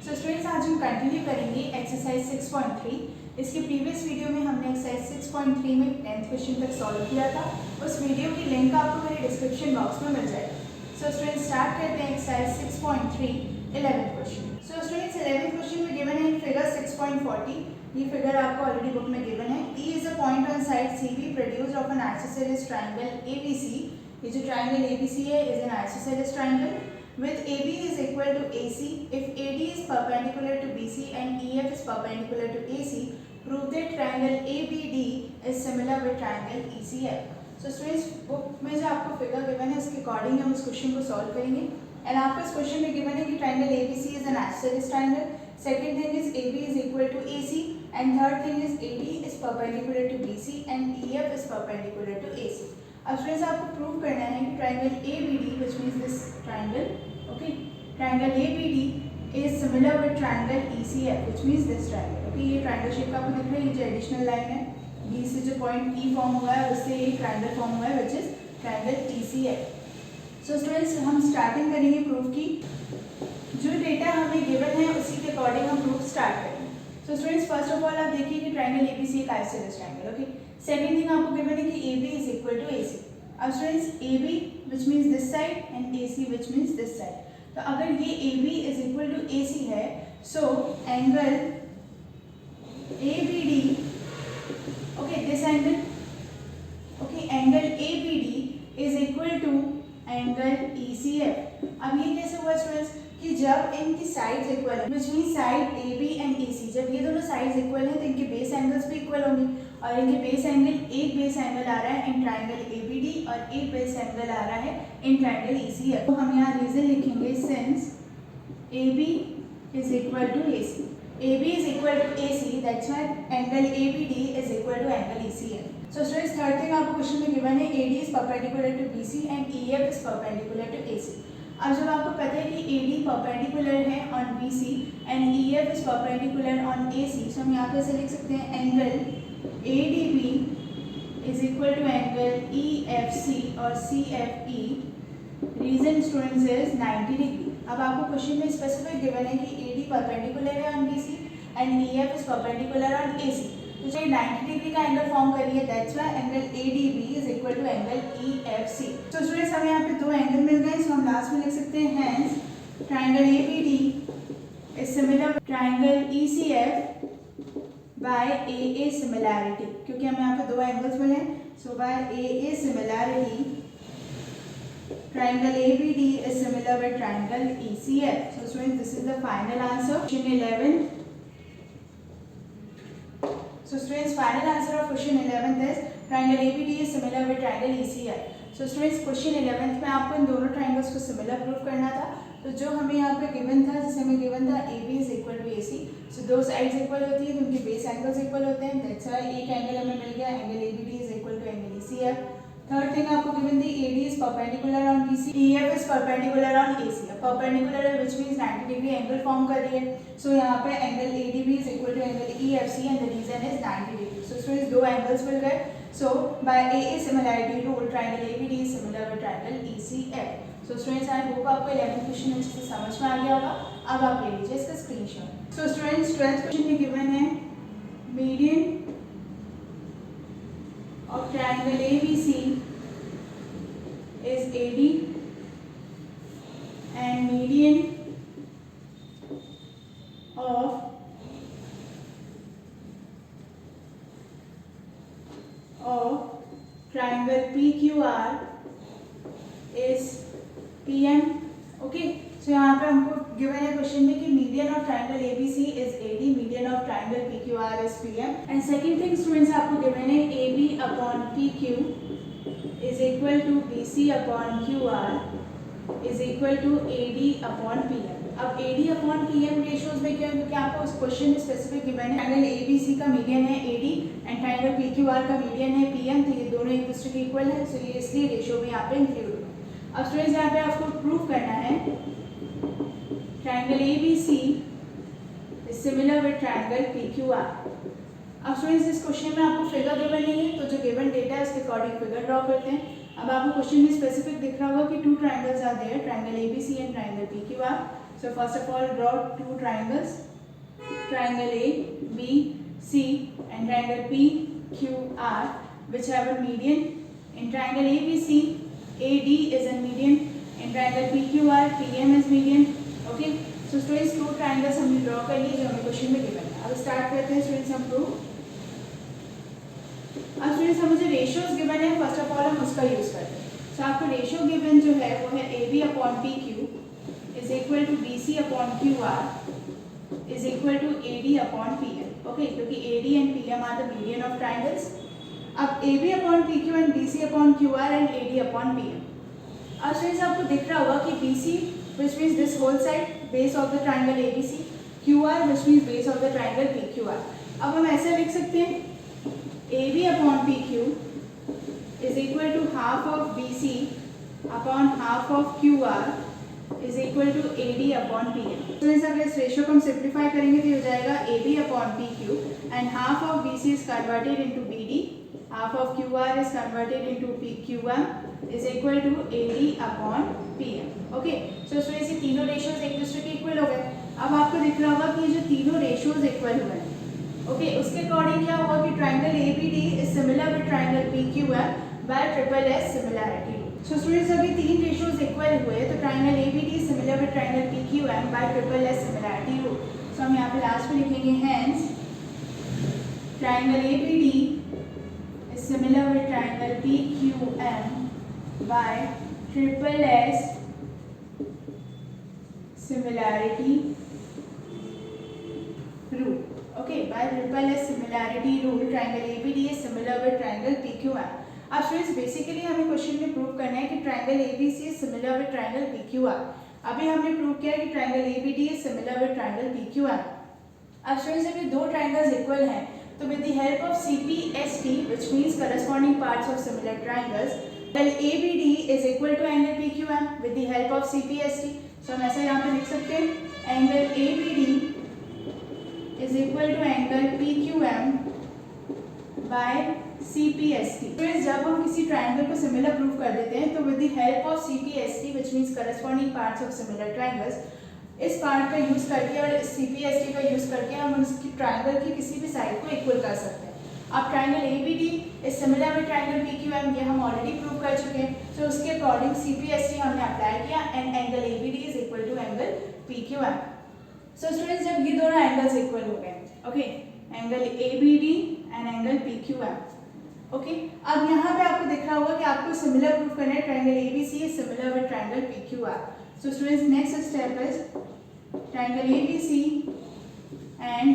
So students आज हम continue करेंगे एक्सरसाइज 6.3। इसके प्रीवियस वीडियो में हमने एक्सरसाइज 6.3 में 10th क्वेश्चन तक सॉल्व किया था। उस वीडियो की लिंक आपको मेरे डिस्क्रिप्शन बॉक्स में मिल जाएगी। सो स्टूडेंट्स स्टार्ट करते हैं exercise 6.3 11th question. So students 11th question में गिवन है फिगर 6.40। ये फिगर आपको ऑलरेडी बुक में गिवन है। E is a point on side CB produced of N isosceles triangle ABC। ये जो ट्रायंगल ABC है is an isosceles triangle with AB is equal to AC if AD is perpendicular to BC and EF is perpendicular to AC. Prove that triangle ABD is similar with triangle ECF. So students book में जो आपको figure given है उसके according हम इस question को solve करेंगे। And आपको इस क्वेश्चन में गिवन है कि triangle ABC is an isosceles triangle. Second thing is AB is equal to AC and third thing is AD is perpendicular to BC and EF is perpendicular to AC. अब students आपको prove करना है कि triangle ABD which means this triangle, okay, triangle ABD is similar with triangle ECF which means this triangle. Okay, ये triangle shape का आपको दिख रहा है, ये जो एडिशनल लाइन है B से जो पॉइंट E फॉर्म हुआ है उससे ये ट्रायंगल फॉर्म हुआ है which is triangle ECF. So students हम स्टार्टिंग करेंगे प्रूफ की। जो डेटा हमें गिवन है उसी के अकॉर्डिंग हम प्रूफ स्टार्ट करेंगे। So students first of all आप देखिए कि ट्रायंगल ABC एक isosceles triangle. Okay, second thing आपको गिवन है कि AB is equal to AC। अब students AB which means this side and AC which means this side. तो अगर ये AB is equal to AC है so angle ABD, okay this angle, okay angle ABD is equal to angle ECF। अब ये कैसे हुआ students कि जब इनकी साइड्स इक्वल है which mean side AB and AC, जब ये दोनों साइड्स इक्वल हैं तो इनके बेस एंगल्स भी इक्वल होंगे और इनके बेस एंगल, एक बेस एंगल आ रहा है इन ट्रायंगल ABD और एक बेस एंगल आ रहा है इन ट्रायंगल ECF। तो हम यहाँ रीजन लिखेंगे since AB is equal to AC, AB is equal to AC that's why angle ABD is equal to angle ECF। So students third thing आपको question में given है AD is perpendicular to BC and EF is perpendicular to AC। अब जब आपको पता है कि AD perpendicular है on BC and EF is perpendicular on AC, so हम यहाँ पे ऐसे लिख सकते हैं angle ADB is equal to angle EFC और CFE। Reason students is 90 degree. अब आपको क्वेश्चन में स्पेसिफिक गिवन है कि AD परपेंडिकुलर है on BC and EF is perpendicular on AC, तो ये 90 डिग्री का एंगल फॉर्म कर रही है that's why angle ADB is equal to angle EFC। तो स्टूडेंट्स हमें यहाँ पे दो एंगल मिल गए, सो हम लास्ट में लिख सकते हैं hence triangle ABD is similar triangle ECF by AA similarity, क्योंकि हमें यहाँ पे दो एंगल्स मिले so by AA similarity triangle ABD is similar with triangle ECF। So students this is the final answer question 11। So students, final answer of question 11th is triangle ABD is similar with triangle ECF. So students, question 11th में आपको इन दोनों triangles को similar proof करना था। तो जो हमें यहाँ पे given था, जैसे हमें given था AB is equal to AC, so दो sides equal होती है तो उनके base angles equal होते हैं, that's why एक angle हमें मिल गया, angle ABD is equal to angle ECF। Third thing आपको गिवन थी AD is perpendicular on BC, EF is perpendicular on AC। Perpendicular है which means 90 degree angle form कर रही है, सो यहाँ पे angle ADB is equal to angle EFC and the reason is 90 degree. So students दो angles मिल गए, so by AA similarity rule triangle ABD is similar with triangle ECF। So students I hope आपको 11th question अच्छे से समझ में आ गया होगा। अब आप ले लीजिए इसका screenshot. So students 12th question में गिवन है median of triangle ABC is AD and median of triangle PQR is PM. Okay, so यहाँ पे हमको गिवन है क्वेश्चन में कि median of triangle ABC is AD, median of triangle PQR is PM and second thing students आपको given है AB upon PQ is equal to BC upon QR is equal to AD upon PM। अब AD upon PM ratios में क्या है, क्योंकि आपको उस question में स्पेसिफिक गिवन है ट्रायंगल ABC का मीडियन है AD एंड ट्रायंगल PQR का मीडियन है PM, तो ये दोनों एक दूसरे के इक्वल है, सो ये इसलिए रेशियो में यहाँ पे इंक्लूड है। अब स्टूडेंट्स यहाँ पे आपको प्रूव करना है triangle ABC is similar with triangle PQR। अब स्टूडेंट्स इस क्वेश्चन में आपको फिगर गिवन नहीं है, तो जो गिवन डेटा है उसके अकॉर्डिंग फिगर ड्रॉ करते हैं। अब आपको क्वेश्चन में स्पेसिफिक दिख रहा होगा कि two triangles are there, triangle ABC and triangle PQR। So first of all, draw two triangles, triangle ABC and triangle PQR, which have a median. In triangle ABC, AD is a median. In triangle PQR, PM is median. Okay, so students two triangles हमने draw कर लिए जो हमें question में given है. अब start करते हैं स्टूडेंट्स हम प्रूफ. अब स्टूडेंट्स हमें जो रेशियोज गिवन है फर्स्ट ऑफ ऑल हम उसका यूज करते हैं. सो आपको रेशियो गिवन जो है वो है AB upon PQ is equal to BC upon QR is equal to AD upon PM. Okay, क्योंकि AD and PM are the median of triangles. अब AB upon PQ and BC upon QR and AD upon PM. अब students आपको दिख रहा होगा कि BC which means this whole side base of the triangle ABC, QR which means base of the triangle PQR. अब हम ऐसे लिख सकते हैं AB upon PQ is equal to half of BC upon half of QR is equal to AD upon PM. तो अगर इस ratio को हम सिंप्लीफाई करेंगे तो ये हो जाएगा AB upon PQ and half of BC is converted into BD, half of QR is converted into PQM is equal to AD upon PM. Okay, so students ये तीनों रेशियोज एक दूसरे के इक्वल हो गए. अब आपको दिख रहा होगा कि ये जो तीनों रेशियोज इक्वल हुए हैं. ओके, उसके अकॉर्डिंग क्या होगा कि triangle ABD is similar with triangle PQR by triple S similarity. So students अभी तीन रेशियोज इक्वल हुए तो triangle ABD is similar with triangle PQM by triple S similarity rule. So हम यहाँ पे लास्ट में लिखेंगे hence triangle ABD is similar with triangle PQM by triple S similarity rule. Okay, by triple S similarity rule, triangle ABD is similar with triangle PQR. अब students basically हमें question में prove करना है कि triangle ABC is similar with triangle PQR. अभी हमने prove किया कि triangle ABD is similar with triangle PQR. अब स्टूडेंट्स अभी दो ट्राइंगल्स इक्वल हैं तो with the help of CPST, which means corresponding parts of similar triangles, angle ABD is equal to angle PQM with the help of CPST. So हम ऐसा यहाँ पे लिख सकते हैं angle ABD is equal to angle PQM by CPST. तो जब हम किसी ट्राइंगल को सिमिलर प्रूव कर देते हैं तो with the help of CPST, which means corresponding parts of similar triangles, इस पार्ट का यूज करके और इस CPST का यूज करके हम उसकी ट्राइंगल की किसी भी साइड को इक्वल कर सकते हैं. अब triangle ABD is similar with triangle PQM, ये हम ऑलरेडी प्रूव कर चुके हैं. सो उसके अकॉर्डिंग CPST हमने अप्लाई किया and angle ABD is equal to angle PQM. सो स्टूडेंट्स जब ये दोनों एंगल्स इक्वल हो गए, okay, angle ABD and angle PQM. Okay, अब यहाँ पे आपको दिख रहा होगा कि आपको सिमिलर प्रूव करना है triangle ABC is similar with triangle PQR. So students next step is triangle ABC and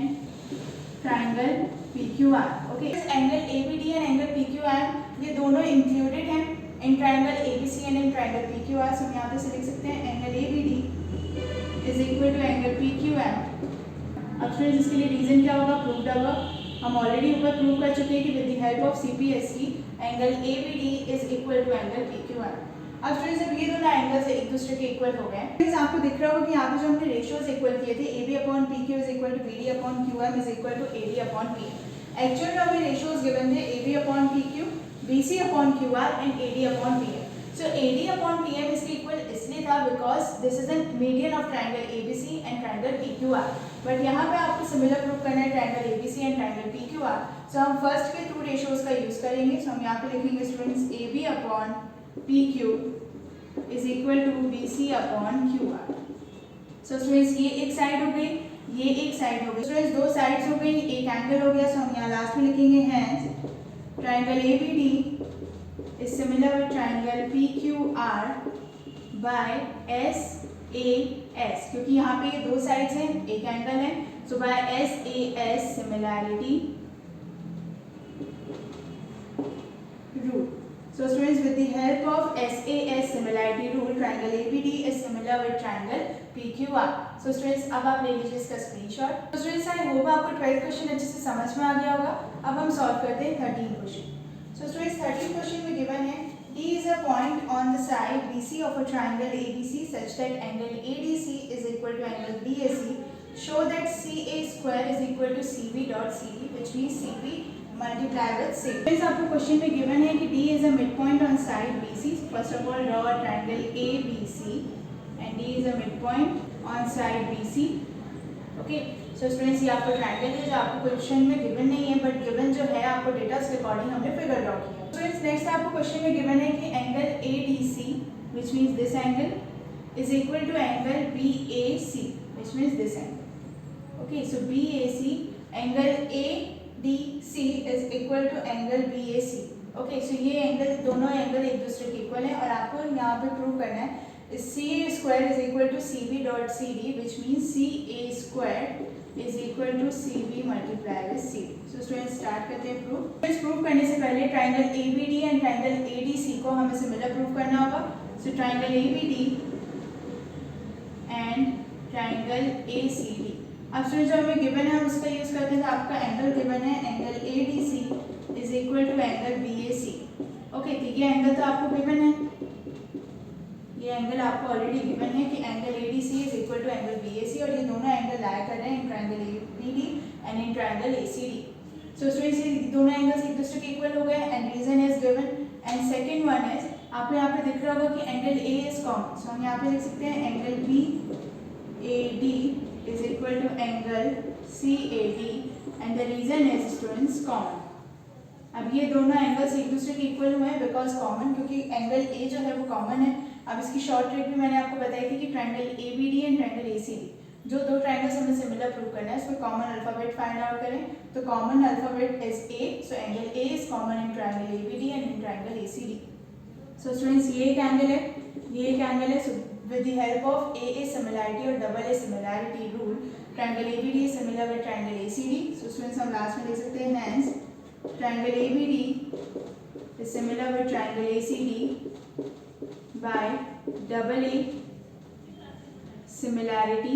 triangle PQR. Okay, angle ABD and angle PQR ये दोनों इंक्लूडेड हैं in triangle ABC and in triangle PQR. सो हम यहाँ पे से लिख सकते हैं angle ABD is equal to angle PQM. अब स्टूडेंट्स इसके लिए रीजन क्या होगा, प्रूव्ड होगा. हम ऑलरेडी ऊपर प्रूव कर चुके हैं कि with the help of CPST angle ABD is equal to angle PQR. अब स्टूडेंट्स जब ये दोनों एंगल्स एक दूसरे के इक्वल हो गए, फ्रेंड्स आपको दिख रहा होगा कि यहाँ पे जो हमने रेशियोज इक्वल किए थे AB upon PQ is equal to BD upon QM is equal to AD upon PM. Actual में हमें रेशियोज गिवन थे AB upon PQ, BC upon QR and AD upon PM. So AD upon PM इसके equal इसलिए था because this is an median of triangle ABC and triangle PQR. But यहाँ पे आपको similar prove करना है triangle ABC and triangle PQR. सो हम first के टू रेशियोज का यूज करेंगे. सो हम यहाँ पे लिखेंगे students AB upon PQ is equal to BC upon QR. So students ये एक साइड हो गई, ये एक साइड हो गई. स्टूडेंट्स दो साइड्स हो गई, एक एंगल हो गया. सो हम यहाँ लास्ट में लिखेंगे hence triangle ABD is similar with triangle PQR by SAS, क्योंकि यहाँ पे ये दो साइड्स हैं, एक एंगल है. सो by SAS similarity rule. So students, with the help of SAS similarity rule, triangle ABD is similar with triangle PQR. So students, अब आप ले लीजिए इसका स्क्रीनशॉट. तो स्टूडेंट्स आई होप आपको 12th क्वेश्चन अच्छे से समझ में आ गया होगा. अब हम सॉल्व करते हैं 13 क्वेश्चन. So students, 13 क्वेश्चन में गिवन है D is a point on the side BC of a triangle ABC such that angle ADC is equal to angle BAC. Show that CA square is equal to CB dot CD, which means CB multiply with C. Friends, आपको question में given है कि D is a midpoint on side BC. First of all, draw a triangle ABC and D is a midpoint. On side BC। Okay, so students ये आपका triangle है जो आपको question में गिवन नहीं है, बट गिवन जो है आपको डेटा उसके अकॉर्डिंग हमने फिगर ड्रॉ किया। स्टूडेंट्स नेक्स्ट आपको क्वेश्चन में गिवन है कि angle ADC which means this angle is equal to angle BAC which means this angle. Okay, so BAC angle ADC is equal to angle BAC। Okay, so ये angle दोनों angle एक दूसरे के equal है और आपको यहाँ पे प्रूव करना है CA square is equal to CB dot CD which means CA square is equal to CB multiplied with CD. So students start करते हैं प्रूफ। प्रूफ करने से पहले triangle ABD and triangle ADC को हमें सिमिलर प्रूफ करना होगा। So triangle ABD and triangle ACD। अब स्टूडेंट जो हमें गिवन है हम उसका यूज करते हैं। तो आपका एंगल गिवन है angle ADC is equal to angle BAC। Okay, तो ये एंगल तो आपको गिवन है, ये एंगल आपको ऑलरेडी गिवन है कि angle ADC is equal to angle BAC और ये दोनों एंगल लाया कर रहे हैं in triangle ABD and in triangle ACD। So students ये दोनों एंगल्स एक दूसरे के इक्वल हो गए and reason is given. And second one is आपको यहाँ पे दिख रहा होगा कि angle A is common. So हम यहाँ पे लिख सकते हैं angle BAD is equal to angle CAD and the reason is students common. अब ये दोनों एंगल्स एक दूसरे के इक्वल हुए हैं बिकॉज कॉमन, क्योंकि एंगल A जो है वो कॉमन है। अब इसकी शॉर्ट ट्रिक भी मैंने आपको बताई थी कि triangle ABD and triangle ACD जो दो ट्राइंगल्स हमें सिमिलर प्रूव करना है उसमें कॉमन अल्फाबेट फाइंड आउट करें। तो common alphabet is A, so angle A is common in triangle ABD and in triangle ACD। So students ये एक एंगल है, ये एक एंगल है। So with the help of AA similarity और double A similarity rule triangle ABD is similar with triangle ACD। So students हम last में लिख सकते हैं hence triangle ABD is similar with triangle ACD by double A similarity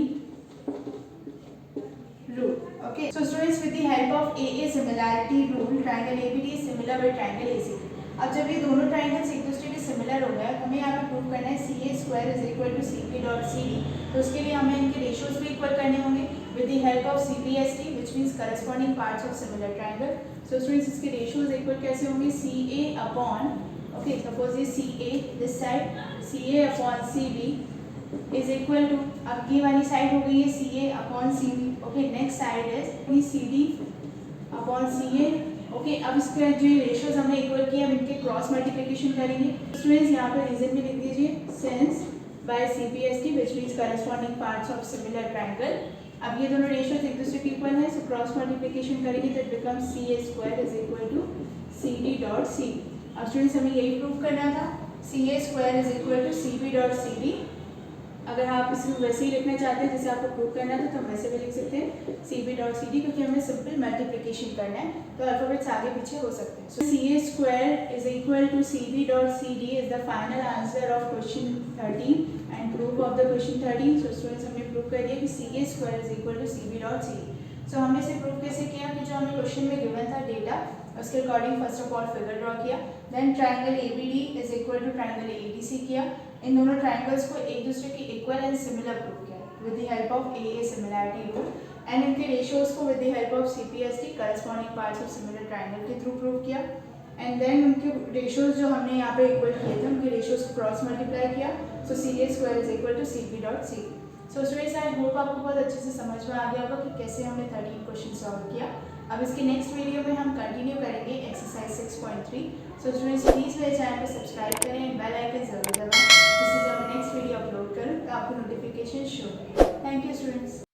rule. Okay, so students with the help of AA similarity rule triangle ABD is similar with triangle ACD. अब जब ये दोनों triangles एक दूसरे के similar हो गए हमें यहाँ पे प्रूव करना है CA square is equal to CP dot CD। तो उसके लिए हमें इनके रेशियोज भी इक्वल करने होंगे with the help of CPST which means corresponding parts of similar triangle. So students इसके रेशियोज इक्वल कैसे होंगे CA अपॉन, ओके सपोज ये CA this side CA upon CB is equal to, अब ये वाली साइड हो गई है CA upon CB। Okay, next side is CD upon CA। Okay, अब इसके जो रेशियोज हमने इक्वल किया हम इनके क्रॉस मल्टीप्लिकेशन करेंगे। स्टूडेंट्स यहाँ पर रीजन भी लिख दीजिए since by CPST which means corresponding parts of similar triangle. अब ये दोनों रेशियोज एक दूसरे के इक्वल है, सो क्रॉस मल्टीप्लिकेशन करेंगे तो it becomes CA square is equal to CD dot CD। अब स्टूडेंट्स हमें यही प्रूव करना था CA square is equal to CB dot CD। अगर आप इसमें वैसे ही लिखना चाहते हैं जैसे आपको प्रूव करना था तो हम वैसे भी लिख सकते हैं CB डॉट CD क्योंकि हमें सिंपल मल्टीप्लिकेशन करना है तो अल्फाबेट्स आगे पीछे हो सकते हैं। So CA square is equal to CB dot CD is the final answer of question 13 and proof of the question 13। So students हमने प्रूव कर दिया कि CA square is equal to CB dot CD। So हमने इसे prove कैसे किया कि जो हमें क्वेश्चन में गिवन था डेटा उसके according first of all figure draw किया, then triangle ABD is equal to triangle ADC किया, इन दोनों ट्राइंगल्स को एक दूसरे के इक्वल एंड सिमिलर प्रूव किया with the help of AA similarity rule and इनके रेशियोज को with the help of CPST corresponding parts of similar triangle के थ्रू प्रूव किया एंड देन उनके रेशियोज जो हमने यहाँ पे इक्वल किए थे उनके रेशियोज को क्रॉस मल्टीप्लाई किया। So CA square is equal to CB dot CD। So students I hope आपको बहुत अच्छे से समझ में आ गया होगा कि कैसे हमने 13 क्वेश्चन सॉल्व किया। अब इसके नेक्स्ट वीडियो में हम कंटिन्यू करेंगे एक्सरसाइज 6.3। सो स्टूडेंट्स प्लीज़ मेरे चैनल को सब्सक्राइब करें एंड बेल आइकन जरूर दबाएं जिससे जब मैं नेक्स्ट वीडियो अपलोड करूँ तो आपको नोटिफिकेशन शो हो। Thank you students.